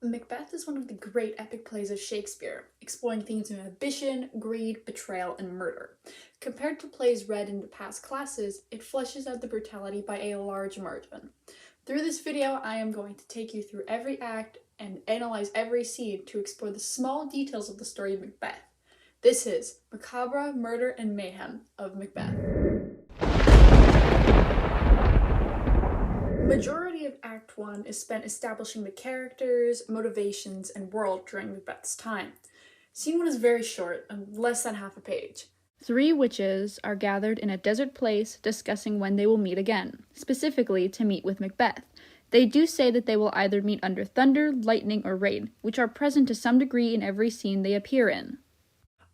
Macbeth is one of the great epic plays of Shakespeare, exploring themes of ambition, greed, betrayal, and murder. Compared to plays read in the past classes, it fleshes out the brutality by a large margin. Through this video, I am going to take you through every act and analyze every scene to explore the small details of the story of Macbeth. This is Macabre, Murder, and Mayhem of Macbeth. Majority of Act 1 is spent establishing the characters, motivations, and world during Macbeth's time. Scene 1 is very short, less than half a page. 3 witches are gathered in a desert place discussing when they will meet again, specifically to meet with Macbeth. They do say that they will either meet under thunder, lightning, or rain, which are present to some degree in every scene they appear in.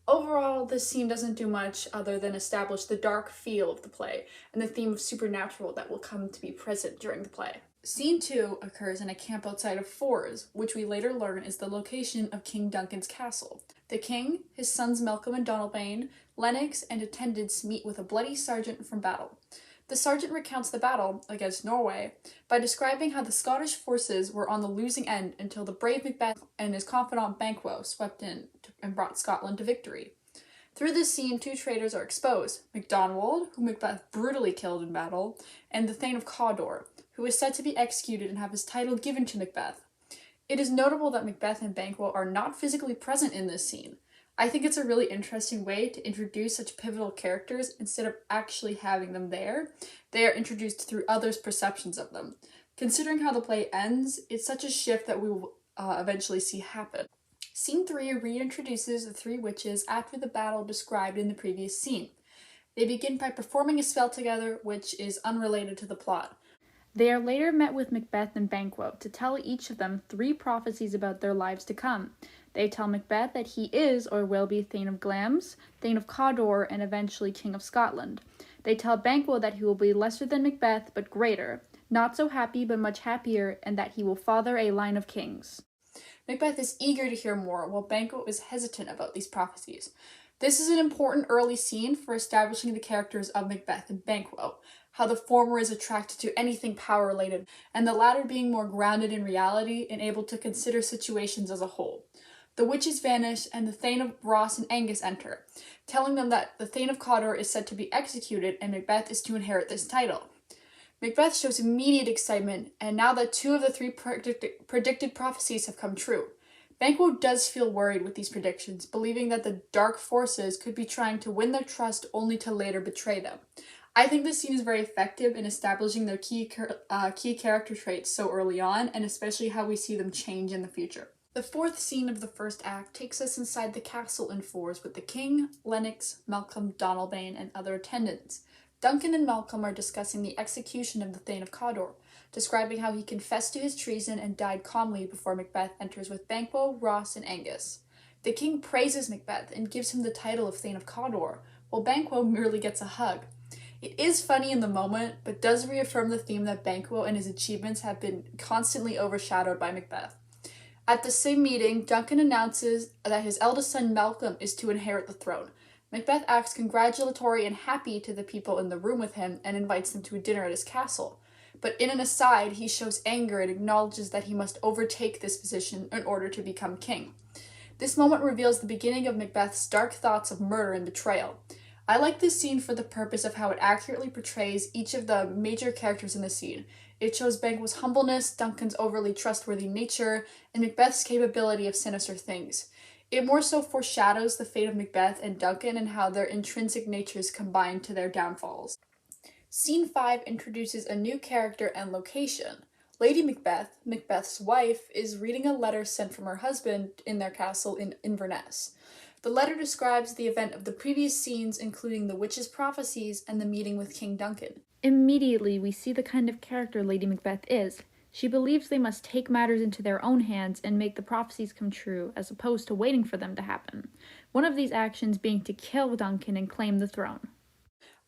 Overall, this scene doesn't do much other than establish the dark feel of the play and the theme of supernatural that will come to be present during the play. Scene 2 occurs in a camp outside of Forres, which we later learn is the location of King Duncan's castle. The king, his sons Malcolm and Donalbain, Lennox, and attendants meet with a bloody sergeant from battle. The sergeant recounts the battle against Norway by describing how the Scottish forces were on the losing end until the brave Macbeth and his confidant Banquo swept in and brought Scotland to victory. Through this scene, 2 traitors are exposed, Macdonald, who Macbeth brutally killed in battle, and the Thane of Cawdor, who is said to be executed and have his title given to Macbeth. It is notable that Macbeth and Banquo are not physically present in this scene. I think it's a really interesting way to introduce such pivotal characters instead of actually having them there. They are introduced through others' perceptions of them. Considering how the play ends, it's such a shift that we will eventually see happen. Scene 3 reintroduces the 3 witches after the battle described in the previous scene. They begin by performing a spell together, which is unrelated to the plot. They are later met with Macbeth and Banquo to tell each of them 3 prophecies about their lives to come. They tell Macbeth that he is or will be Thane of Glamis, Thane of Cawdor, and eventually King of Scotland. They tell Banquo that he will be lesser than Macbeth, but greater, not so happy but much happier, and that he will father a line of kings. Macbeth is eager to hear more, while Banquo is hesitant about these prophecies. This is an important early scene for establishing the characters of Macbeth and Banquo, how the former is attracted to anything power-related, and the latter being more grounded in reality and able to consider situations as a whole. The witches vanish, and the Thane of Ross and Angus enter, telling them that the Thane of Cawdor is said to be executed and Macbeth is to inherit this title. Macbeth shows immediate excitement, and now that 2 of the 3 predicted prophecies have come true. Banquo does feel worried with these predictions, believing that the dark forces could be trying to win their trust only to later betray them. I think this scene is very effective in establishing their key character traits so early on, and especially how we see them change in the future. The 4th scene of the first act takes us inside the castle in Forres with the king, Lennox, Malcolm, Donalbain, and other attendants. Duncan and Malcolm are discussing the execution of the Thane of Cawdor, describing how he confessed to his treason and died calmly before Macbeth enters with Banquo, Ross, and Angus. The king praises Macbeth and gives him the title of Thane of Cawdor, while Banquo merely gets a hug. It is funny in the moment, but does reaffirm the theme that Banquo and his achievements have been constantly overshadowed by Macbeth. At the same meeting, Duncan announces that his eldest son Malcolm is to inherit the throne. Macbeth acts congratulatory and happy to the people in the room with him and invites them to a dinner at his castle. But in an aside, he shows anger and acknowledges that he must overtake this position in order to become king. This moment reveals the beginning of Macbeth's dark thoughts of murder and betrayal. I like this scene for the purpose of how it accurately portrays each of the major characters in the scene. It shows Banquo's humbleness, Duncan's overly trustworthy nature, and Macbeth's capability of sinister things. It more so foreshadows the fate of Macbeth and Duncan and how their intrinsic natures combine to their downfalls. Scene 5 introduces a new character and location. Lady Macbeth, Macbeth's wife, is reading a letter sent from her husband in their castle in Inverness. The letter describes the event of the previous scenes, including the witches' prophecies and the meeting with King Duncan. Immediately, we see the kind of character Lady Macbeth is. She believes they must take matters into their own hands and make the prophecies come true, as opposed to waiting for them to happen. One of these actions being to kill Duncan and claim the throne.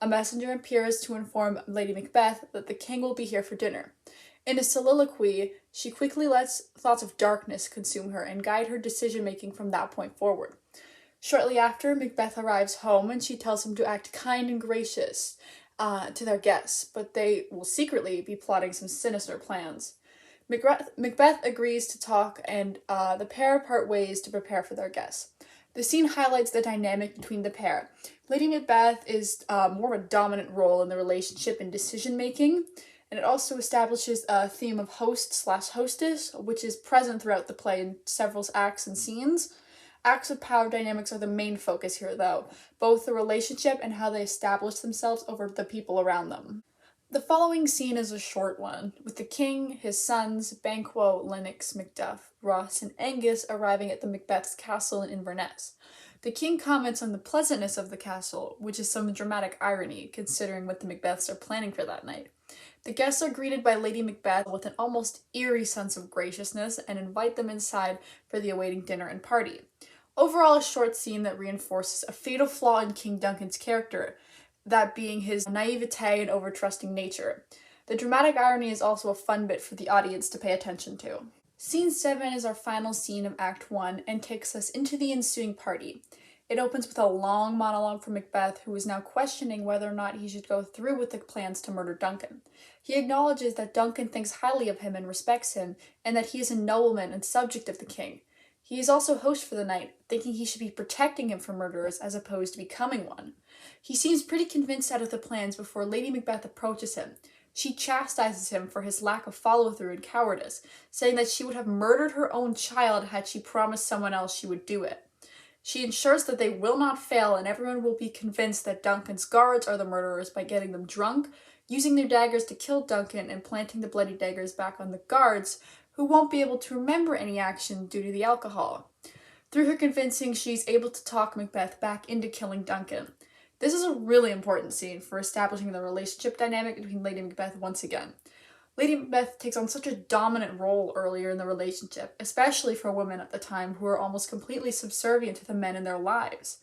A messenger appears to inform Lady Macbeth that the king will be here for dinner. In a soliloquy, she quickly lets thoughts of darkness consume her and guide her decision-making from that point forward. Shortly after, Macbeth arrives home and she tells him to act kind and gracious to their guests, but they will secretly be plotting some sinister plans. Macbeth agrees to talk, and the pair part ways to prepare for their guests. The scene highlights the dynamic between the pair. Lady Macbeth is more of a dominant role in the relationship and decision making, and it also establishes a theme of host slash hostess, which is present throughout the play in several acts and scenes. Acts of power dynamics are the main focus here, though, both the relationship and how they establish themselves over the people around them. The following scene is a short one, with the king, his sons, Banquo, Lennox, Macduff, Ross, and Angus arriving at the Macbeth's castle in Inverness. The king comments on the pleasantness of the castle, which is some dramatic irony, considering what the Macbeths are planning for that night. The guests are greeted by Lady Macbeth with an almost eerie sense of graciousness and invite them inside for the awaiting dinner and party. Overall, a short scene that reinforces a fatal flaw in King Duncan's character, that being his naivete and over-trusting nature. The dramatic irony is also a fun bit for the audience to pay attention to. Scene 7 is our final scene of Act 1 and takes us into the ensuing party. It opens with a long monologue from Macbeth, who is now questioning whether or not he should go through with the plans to murder Duncan. He acknowledges that Duncan thinks highly of him and respects him, and that he is a nobleman and subject of the king. He is also host for the night, thinking he should be protecting him from murderers as opposed to becoming one. He seems pretty convinced out of the plans before Lady Macbeth approaches him. She chastises him for his lack of follow-through and cowardice, saying that she would have murdered her own child had she promised someone else she would do it. She ensures that they will not fail and everyone will be convinced that Duncan's guards are the murderers by getting them drunk, using their daggers to kill Duncan, and planting the bloody daggers back on the guards, who won't be able to remember any action due to the alcohol. Through her convincing, she's able to talk Macbeth back into killing Duncan. This is a really important scene for establishing the relationship dynamic between Lady Macbeth once again. Lady Macbeth takes on such a dominant role earlier in the relationship, especially for women at the time who are almost completely subservient to the men in their lives.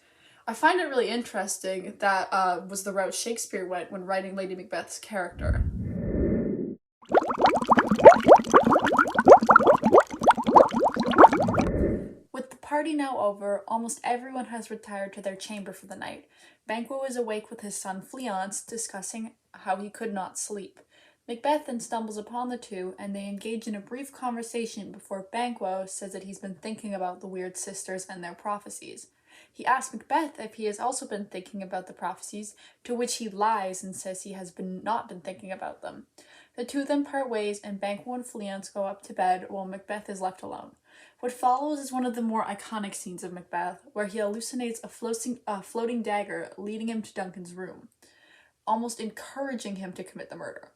I find it really interesting that was the route Shakespeare went when writing Lady Macbeth's character. With the party now over, almost everyone has retired to their chamber for the night. Banquo is awake with his son Fleance, discussing how he could not sleep. Macbeth then stumbles upon the two, and they engage in a brief conversation before Banquo says that he's been thinking about the weird sisters and their prophecies. He asks Macbeth if he has also been thinking about the prophecies, to which he lies and says he has not been thinking about them. The two then part ways, and Banquo and Fleance go up to bed while Macbeth is left alone. What follows is one of the more iconic scenes of Macbeth, where he hallucinates a floating dagger leading him to Duncan's room, almost encouraging him to commit the murder.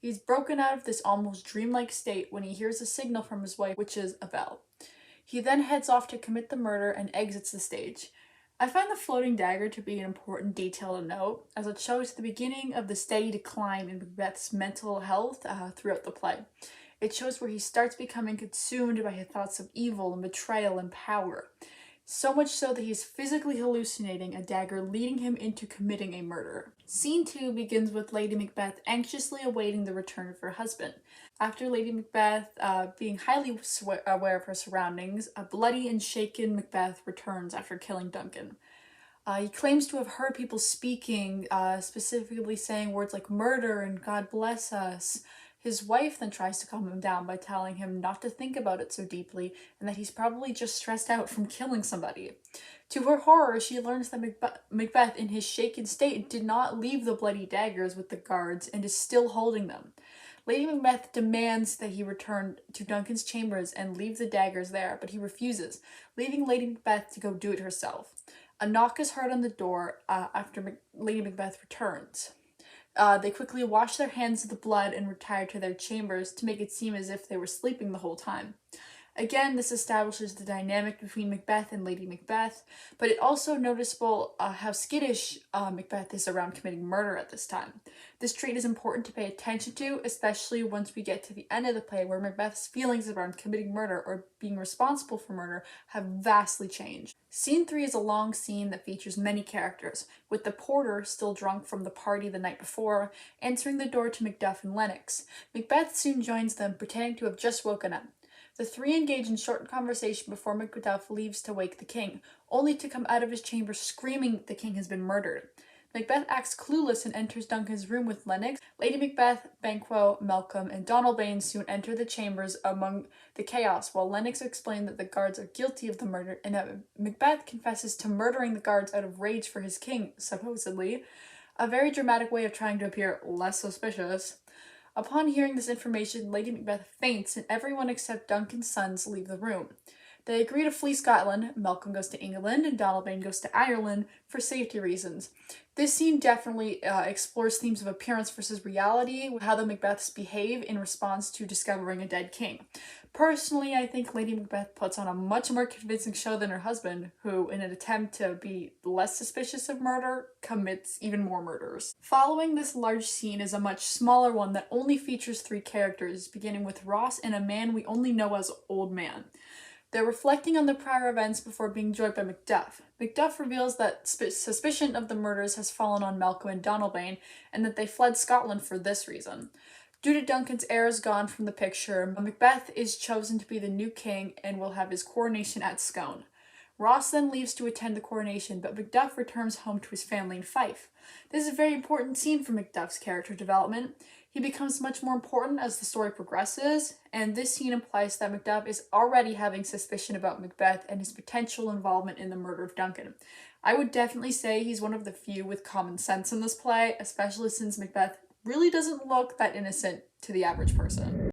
He's broken out of this almost dreamlike state when he hears a signal from his wife, which is a bell. He then heads off to commit the murder and exits the stage. I find the floating dagger to be an important detail to note, as it shows the beginning of the steady decline in Macbeth's mental health throughout the play. It shows where he starts becoming consumed by his thoughts of evil and betrayal and power. So much so that he's physically hallucinating a dagger leading him into committing a murder. Scene 2 begins with Lady Macbeth anxiously awaiting the return of her husband. After Lady Macbeth being highly aware of her surroundings, a bloody and shaken Macbeth returns after killing Duncan. He claims to have heard people speaking, specifically saying words like murder and God bless us. His wife then tries to calm him down by telling him not to think about it so deeply and that he's probably just stressed out from killing somebody. To her horror, she learns that Macbeth, in his shaken state, did not leave the bloody daggers with the guards and is still holding them. Lady Macbeth demands that he return to Duncan's chambers and leave the daggers there, but he refuses, leaving Lady Macbeth to go do it herself. A knock is heard on the door after Lady Macbeth returns. They quickly wash their hands of the blood and retire to their chambers to make it seem as if they were sleeping the whole time. Again, this establishes the dynamic between Macbeth and Lady Macbeth, but it also noticeable how skittish Macbeth is around committing murder at this time. This trait is important to pay attention to, especially once we get to the end of the play, where Macbeth's feelings around committing murder or being responsible for murder have vastly changed. Scene 3 is a long scene that features many characters, with the porter, still drunk from the party the night before, answering the door to Macduff and Lennox. Macbeth soon joins them, pretending to have just woken up. The three engage in short conversation before Macduff leaves to wake the king, only to come out of his chamber screaming the king has been murdered. Macbeth acts clueless and enters Duncan's room with Lennox. Lady Macbeth, Banquo, Malcolm, and Donalbain soon enter the chambers among the chaos, while Lennox explains that the guards are guilty of the murder and that Macbeth confesses to murdering the guards out of rage for his king, supposedly. A very dramatic way of trying to appear less suspicious. Upon hearing this information, Lady Macbeth faints and everyone except Duncan's sons leave the room. They agree to flee Scotland. Malcolm goes to England and Donalbain goes to Ireland for safety reasons. This scene definitely explores themes of appearance versus reality, how the Macbeths behave in response to discovering a dead king. Personally, I think Lady Macbeth puts on a much more convincing show than her husband, who, in an attempt to be less suspicious of murder, commits even more murders. Following this large scene is a much smaller one that only features 3 characters, beginning with Ross and a man we only know as Old Man. They're reflecting on the prior events before being joined by Macduff. Macduff reveals that suspicion of the murders has fallen on Malcolm and Donalbain, and that they fled Scotland for this reason. Due to Duncan's heirs gone from the picture, Macbeth is chosen to be the new king and will have his coronation at Scone. Ross then leaves to attend the coronation, but Macduff returns home to his family in Fife. This is a very important scene for Macduff's character development. He becomes much more important as the story progresses, and this scene implies that Macduff is already having suspicion about Macbeth and his potential involvement in the murder of Duncan. I would definitely say he's one of the few with common sense in this play, especially since Macbeth really doesn't look that innocent to the average person.